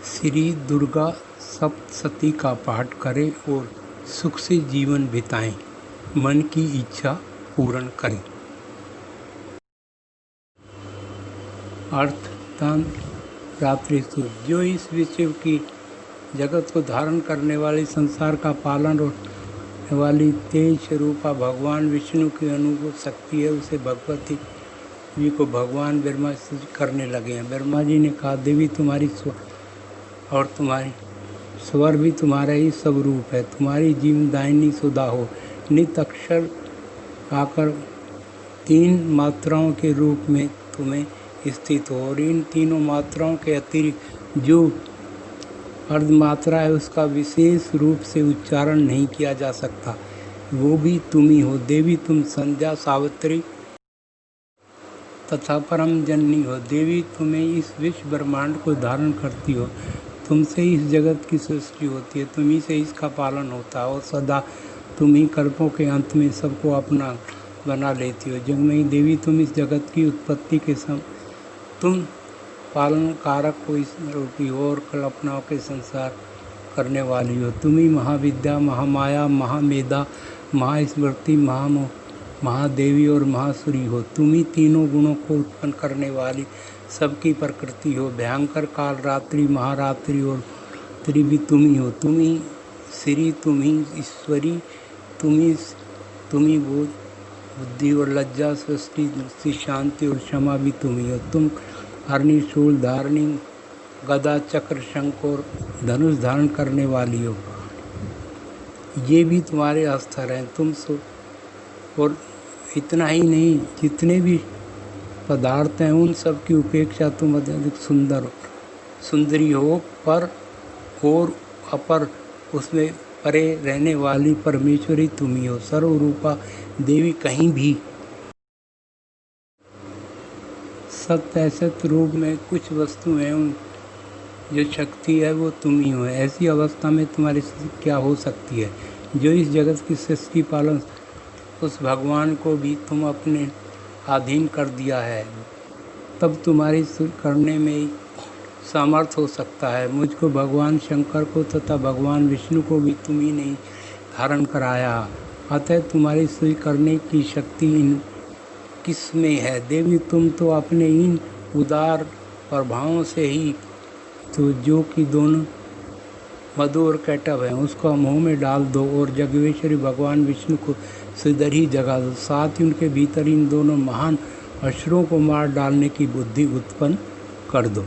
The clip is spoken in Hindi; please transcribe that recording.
श्री दुर्गा सप्तशती का पाठ करें और सुख से जीवन बिताएं, मन की इच्छा पूर्ण करें। अर्थ रात्रि जो इस विश्व की जगत को धारण करने वाली संसार का पालन और वाली तेज स्वरूपा भगवान विष्णु की अनुभूत शक्ति है, उसे भगवती जी को भगवान ब्रह्मा करने लगे हैं। ब्रह्मा जी ने कहा, देवी तुम्हारी और तुम्हारी स्वर भी तुम्हारा ही स्वरूप है, तुम्हारी जीवनदायिनी सुधा हो, नित अक्षर आकर 3 मात्राओं के रूप में तुम्हें स्थित हो, और इन तीनों मात्राओं के अतिरिक्त जो अर्धमात्रा है उसका विशेष रूप से उच्चारण नहीं किया जा सकता, वो भी तुम ही हो। देवी तुम संध्या, सावित्री तथा परम जननी हो। देवी तुम्हें इस विश्व ब्रह्मांड को धारण करती हो, तुमसे इस जगत की सृष्टि होती है, तुम्ही से इसका पालन होता है, और सदा तुम ही कल्पों के अंत में सबको अपना बना लेती हो। जगमयी देवी तुम इस जगत की उत्पत्ति के तुम पालन कारक को इस रूपी हो और कल्पनाओं के संसार करने वाली हो। तुम ही महाविद्या, महामाया, महामेधा, महास्मृति, महादेवी और महासुरी हो। तुम ही तीनों गुणों को उत्पन्न करने वाली सबकी प्रकृति हो। भयंकर काल रात्रि, महारात्रि और रात्रि भी तुम ही हो। तुम ही श्री, तुम ही ईश्वरी, तुम ही बोध, बुद्धि और लज्जा, सृष्टि, शांति और क्षमा भी तुम ही हो। तुम हरणी, शूल धारणी, गदा, चक्र, शंख और धनुष धारण करने वाली हो, ये भी तुम्हारे अस्त्र हैं। तुम और इतना ही नहीं, जितने भी पदार्थ हैं उन सब की उपेक्षा तुम अधिक सुंदरी हो, पर और अपर उसमें परे रहने वाली परमेश्वरी तुम ही हो। सर्वरूपा देवी कहीं भी सत्य असत रूप में कुछ वस्तु है, उन जो शक्ति है वो तुम ही हो। ऐसी अवस्था में तुम्हारी स्थिति क्या हो सकती है? जो इस जगत की सृष्टि पालन उस भगवान को भी तुम अपने अधीन कर दिया है, तब तुम्हारी करने में सामर्थ्य हो सकता है। मुझको भगवान शंकर को तथा भगवान विष्णु को भी तुम ही नहीं धारण कराया, अतः तुम्हारी स्त्री करने की शक्ति इन किसमें है? देवी तुम तो अपने इन उदार प्रभावों से ही तो जो कि दोनों मधु और कैटव हैं उसको मुँह में डाल दो और जगवेश्वरी भगवान विष्णु को सीधर ही जगा दो। साथ ही उनके भीतर इन दोनों महान असुरों को मार डालने की बुद्धि उत्पन्न कर दो।